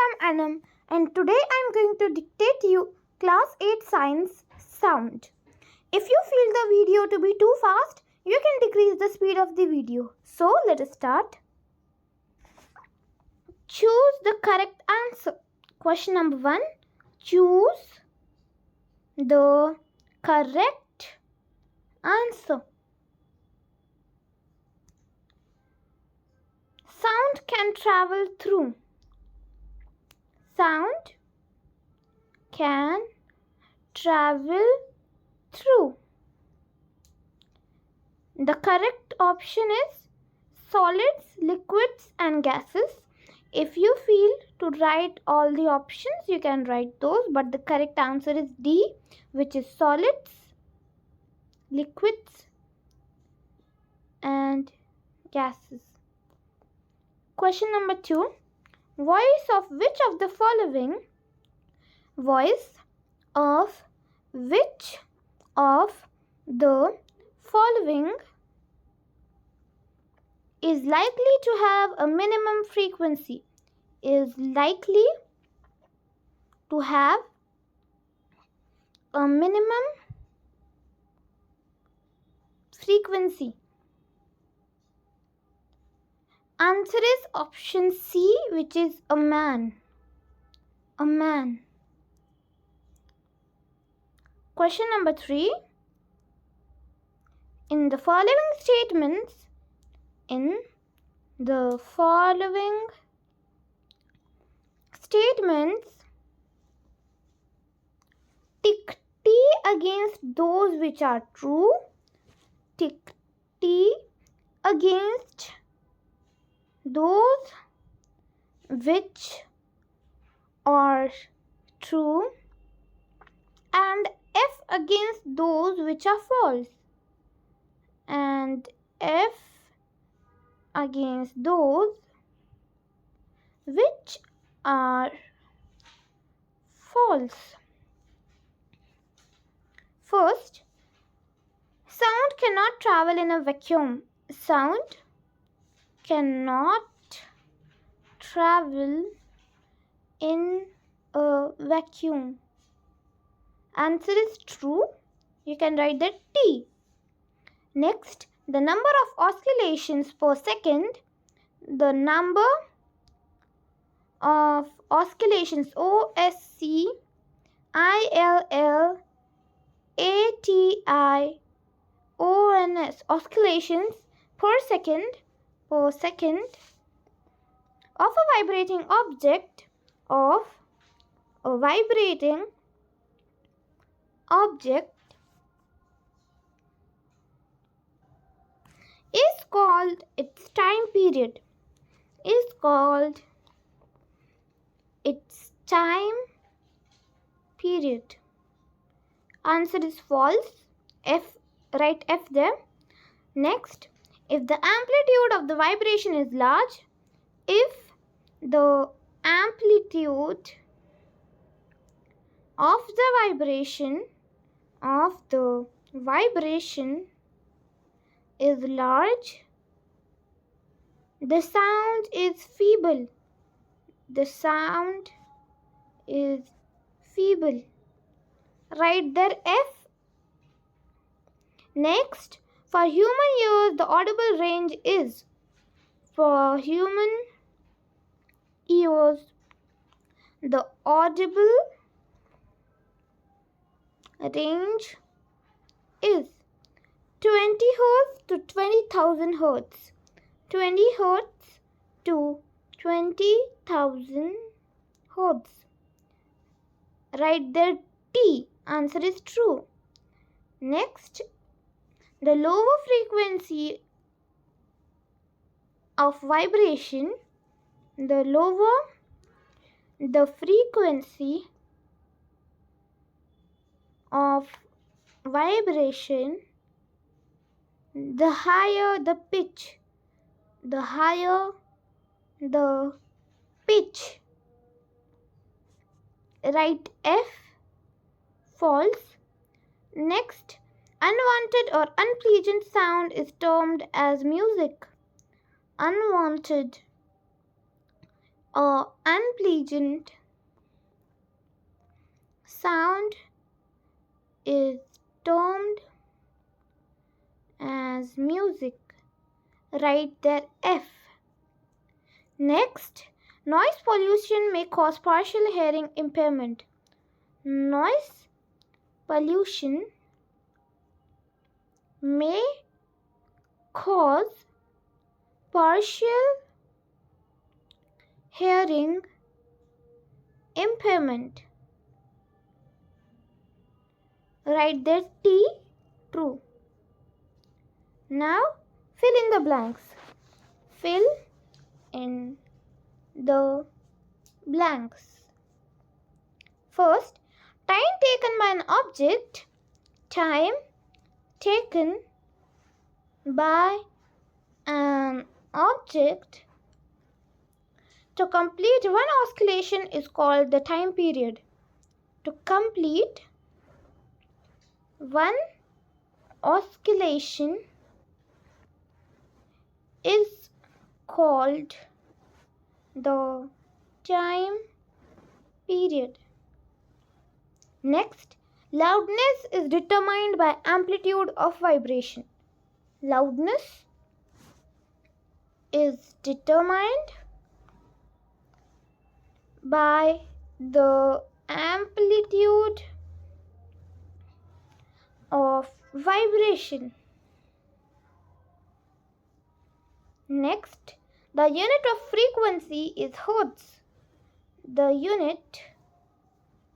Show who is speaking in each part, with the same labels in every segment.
Speaker 1: I'm Anam and today I'm going to dictate you Class 8 Science sound. If you feel the video to be too fast, you can decrease the speed of the video. So let us start. Choose the correct answer. Question number 1. Choose the correct answer. Sound can travel through. Sound can travel through. The correct option is solids, liquids and gases. If you feel to write all the options, you can write those, but the correct answer is D, which is solids, liquids and gases. Question number 2. Voice of which of the following is likely to have a minimum frequency? Is likely to have a minimum frequency. Answer is option C, which is a man. A man. Question number 3. In the following statements, tick T against those which are true. Tick T against those which are true and F against those which are false, and F against those which are false. First, sound cannot travel in a vacuum. Sound cannot travel in a vacuum. Answer is true. You can write that T. Next, the number of oscillations per second. The number of oscillations OSC, ILL, ATI, ONS, oscillations per second of a vibrating object is called its time period. Answer is false. Write F there. Next, if the amplitude of the vibration is large, if the amplitude of the vibration is large, the sound is feeble. Write there F. Next, for human ears, the audible range is, the audible range is 20 Hz to 20,000 Hz. 20 Hz to 20,000 Hz. Write there T. Answer is true. Next, the lower frequency of vibration, the frequency of vibration, the higher the pitch. Write F. False. Next, unwanted or unpleasant sound is termed as music. Unwanted unpleasant sound is termed as music. Write there F. Next, noise pollution may cause partial hearing impairment. Noise pollution may cause partial hearing impairment. Write there T, true. Now fill in the blanks. Fill in the blanks. First, time taken by an object. Time taken by an object to complete one oscillation is called the time period. To complete one oscillation is called the time period. Next, loudness is determined by amplitude of vibration. Loudness is determined by the amplitude of vibration. Next, the unit of frequency is hertz. The unit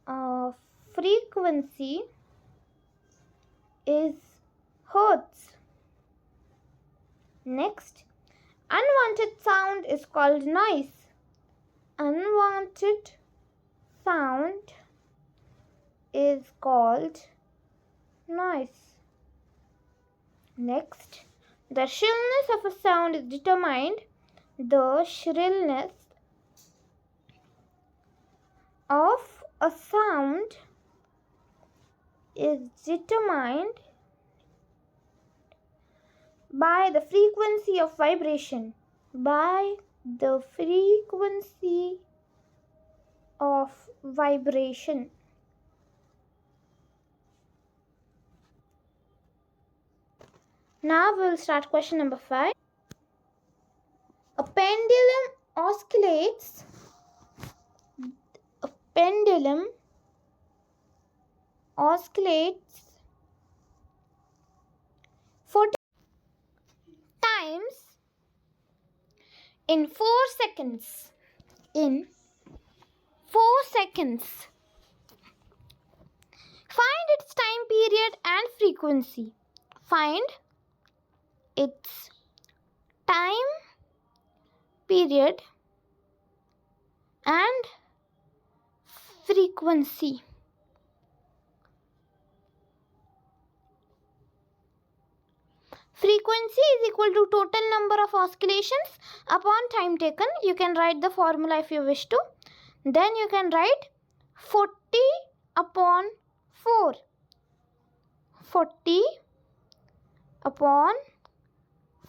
Speaker 1: of frequency is hertz. Next, unwanted sound is called noise. Unwanted sound is called noise. Next, the shrillness of a sound is determined. The shrillness of a sound is determined by the frequency of vibration. By the frequency of vibration. Now we will start question number 5. A pendulum oscillates. A pendulum oscillates 40 times in 4 seconds. In 4 seconds. Find its time period and frequency. Find its time period and frequency. Frequency is equal to total number of oscillations upon time taken. You can write the formula if you wish to. Then you can write 40 upon 4. 40 upon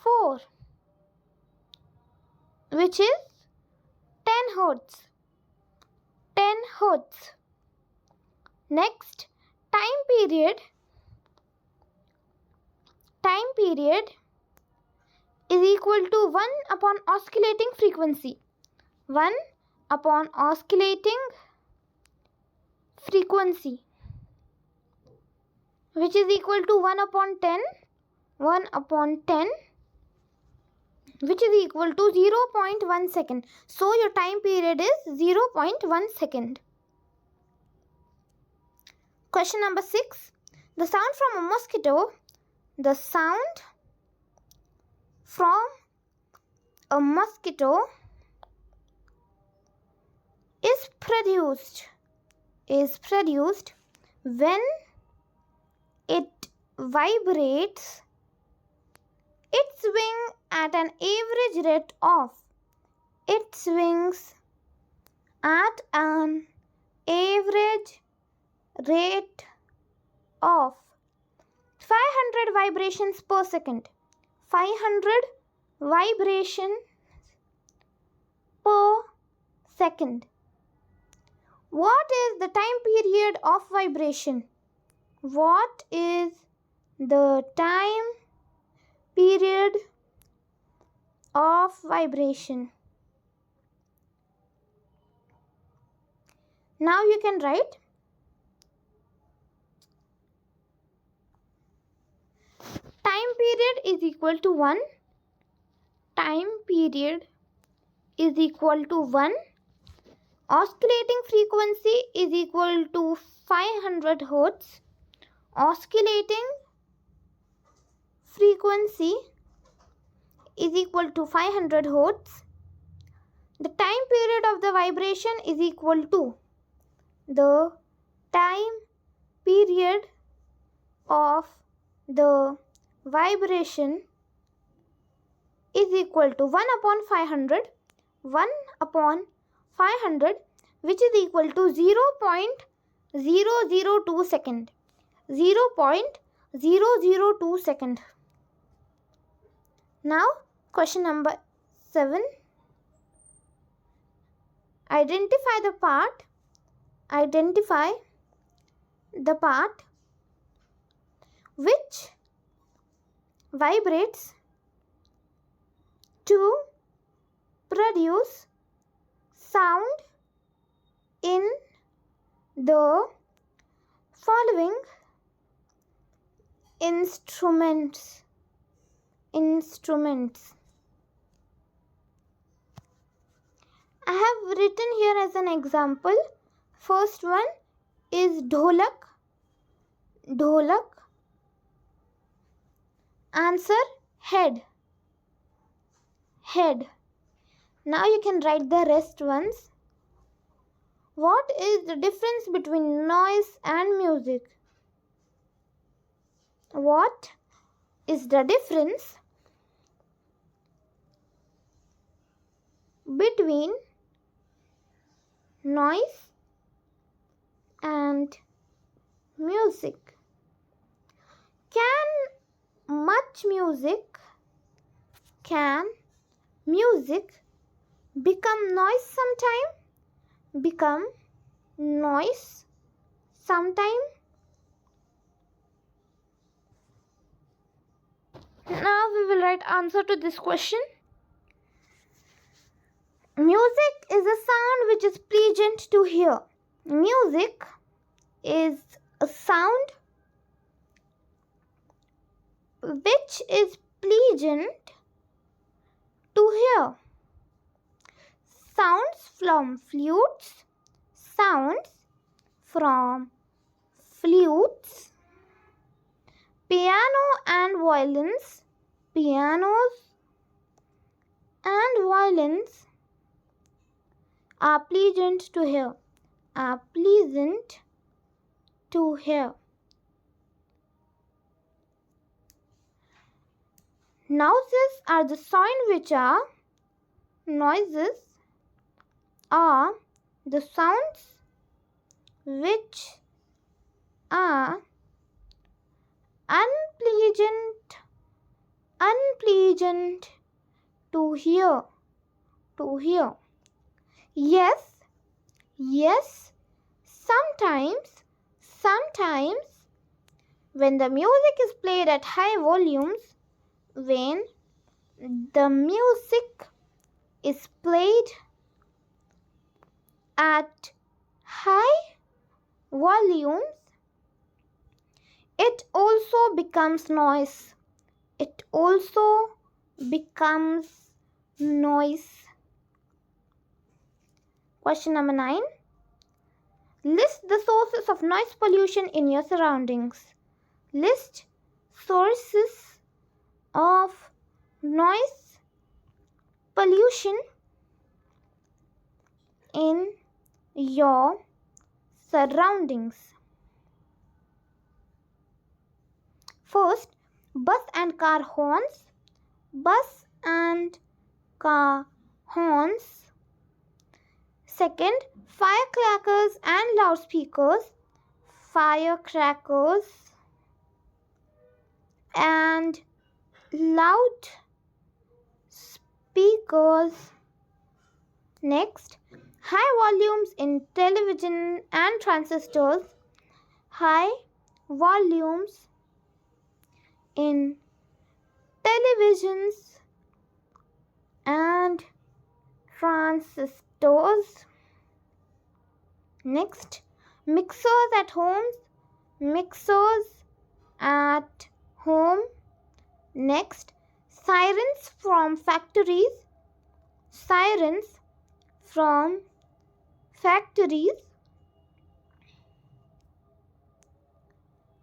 Speaker 1: 4, which is 10 hertz. 10 hertz. Next, time period. Time period is equal to 1 upon oscillating frequency. 1 upon oscillating frequency, which is equal to 1 upon 10. 1 upon 10, which is equal to 0.1 second. So your time period is 0.1 second. Question number 6. The sound from a mosquito. The sound from a mosquito is produced when it vibrates its wing at an average rate of its wings at an average rate of 500 vibrations per second. 500 vibrations per second. What is the time period of vibration? What is the time period of vibration? Now you can write time period is equal to 1. Time period is equal to 1. Oscillating frequency is equal to 500 Hertz. Oscillating frequency is equal to 500 Hertz. The time period of the vibration is equal to the time period of the vibration is equal to 1 upon 500. 1 upon 500, which is equal to 0.002 second. 0.002 second. Now question number 7. Identify the part which vibrates to produce sound in the following instruments. I have written here as an example. First one is dholak. Answer head. Now you can write the rest ones. What is the difference between noise and music? What is the difference between noise and music? Can music become noise sometime? Now we will write answer to this question. Music is a sound which is pleasant to hear. Music is a sound which is pleasant to hear. Sounds from flutes. Piano and violins. Pianos and violins are pleasant to hear. Noises are the sounds which are unpleasant to hear. Yes, sometimes when the music is played at high volumes, it also becomes noise. Question number 9. List the sources of noise pollution in your surroundings. List sources of noise pollution in your surroundings. First, bus and car horns. Second, firecrackers and loudspeakers. Firecrackers and loudspeakers. Next, High volumes in television and transistors. High volumes in televisions and transistors. Next, mixers at homes. Mixers at home. Next, sirens from factories. Sirens from factories.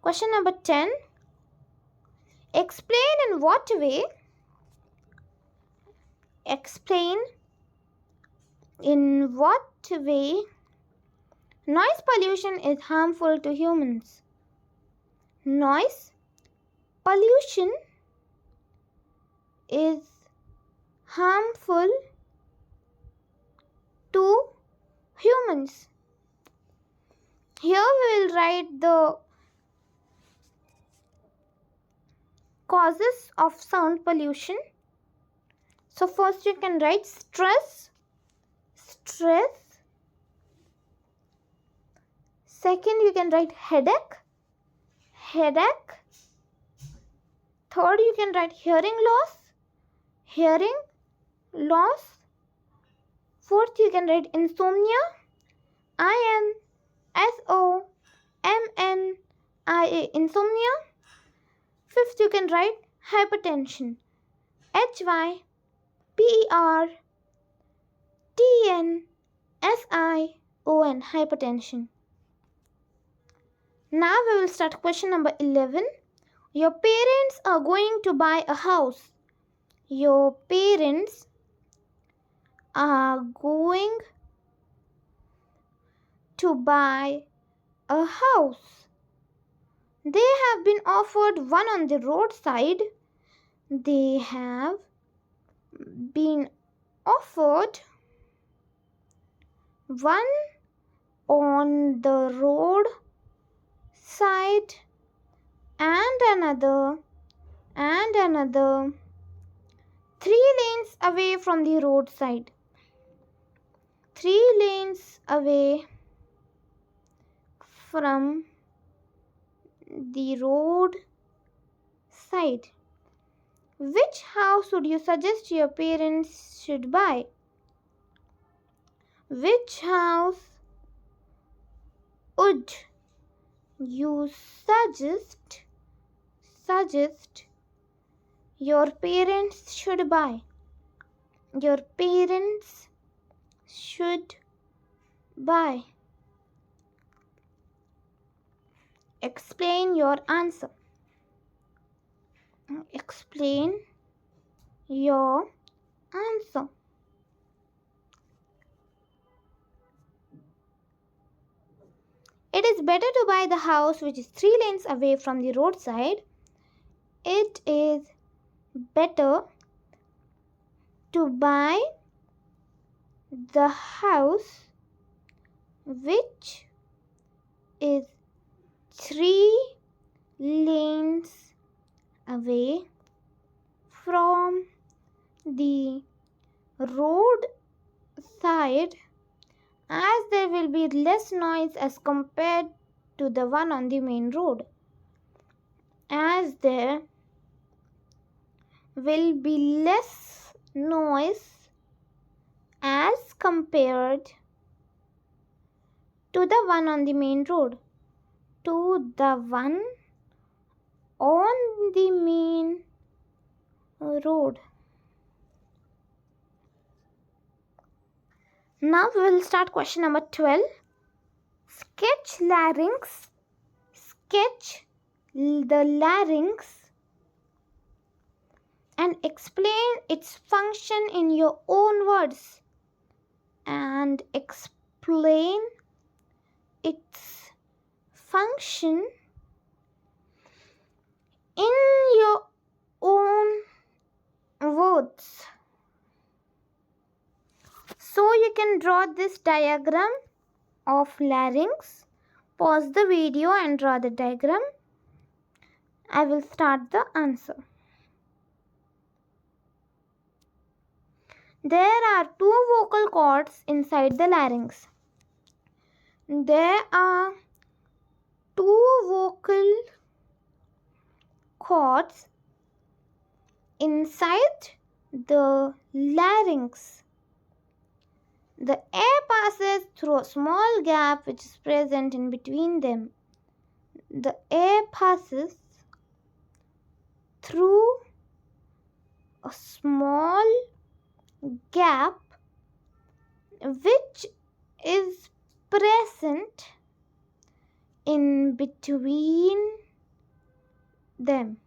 Speaker 1: Question number 10. Explain in what way? Explain in what way noise pollution is harmful to humans. Noise pollution is harmful to humans. Here we will write the causes of sound pollution. So first you can write stress. Stress. Second you can write headache. Headache. Third you can write hearing loss. Hearing loss. Fourth you can write insomnia. INSOMNIA. Insomnia. Fifth you can write hypertension. HYPERTENSION. Hypertension. Now we will start question number 11. Your parents are going to buy a house. Your parents are going to buy a house. They have been offered one on the roadside. They have been offered one on the road side and another 3 lanes away from the roadside. 3 lanes away from the road side. Which house would you suggest your parents should buy? Which house would you suggest your parents should buy? Your parents should buy. Explain your answer. Explain your answer. It is better to buy the house which is 3 lanes away from the roadside. It is better to buy the house which is 3 lanes away from the road side, as there will be less noise as compared to the one on the main road. As there will be less noise as compared to the one on the main road. To the one on the main road. Now we will start question number 12. Sketch larynx. Sketch the larynx and explain its function in your own words. And explain its function in your own words. So you can draw this diagram of larynx. Pause the video and draw the diagram. I will start the answer. There are two vocal cords inside the larynx. There are two vocal cords inside the larynx. The air passes through a small gap which is present in between them. The air passes through a small gap which is present in between them.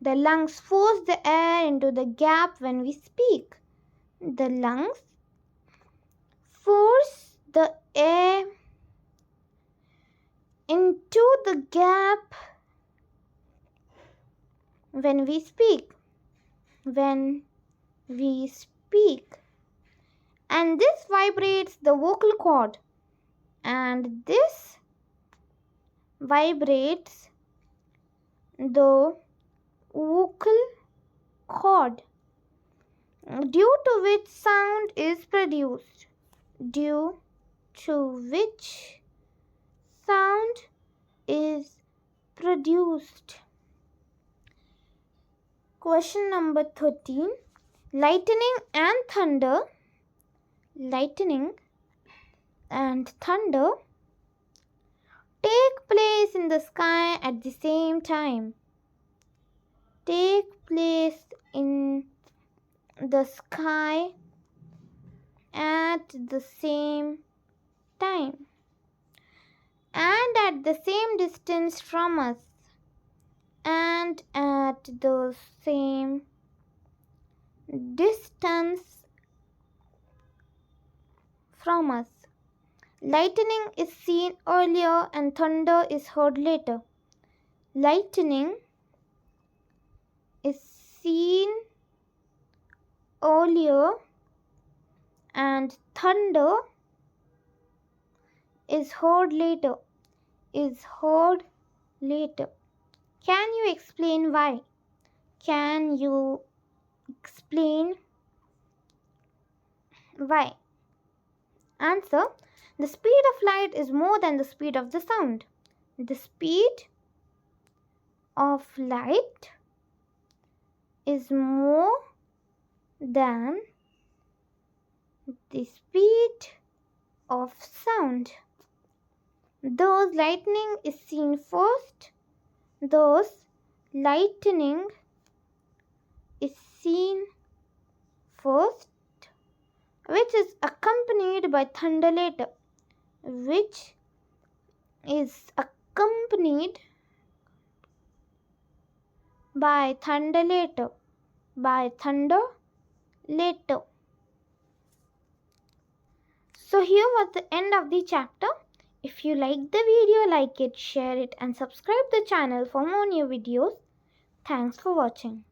Speaker 1: The lungs force the air into the gap when we speak. The lungs force the air into the gap when we speak. And this vibrates the vocal cord, and this vibrates the vocal cord, due to which sound is produced. Question number 13. Lightning and thunder take place in the sky at the same time. And at the same distance from us. Lightning is seen earlier and thunder is heard later. Lightning is seen earlier and thunder is heard later. Can you explain why? Answer. The speed of light is more than the speed of the sound. The speed of light is more than the speed of sound. Thus, lightning is seen first. Which is accompanied by thunder later. So here was the end of the chapter. If you like the video, like it, share it and subscribe the channel for more new videos. Thanks for watching.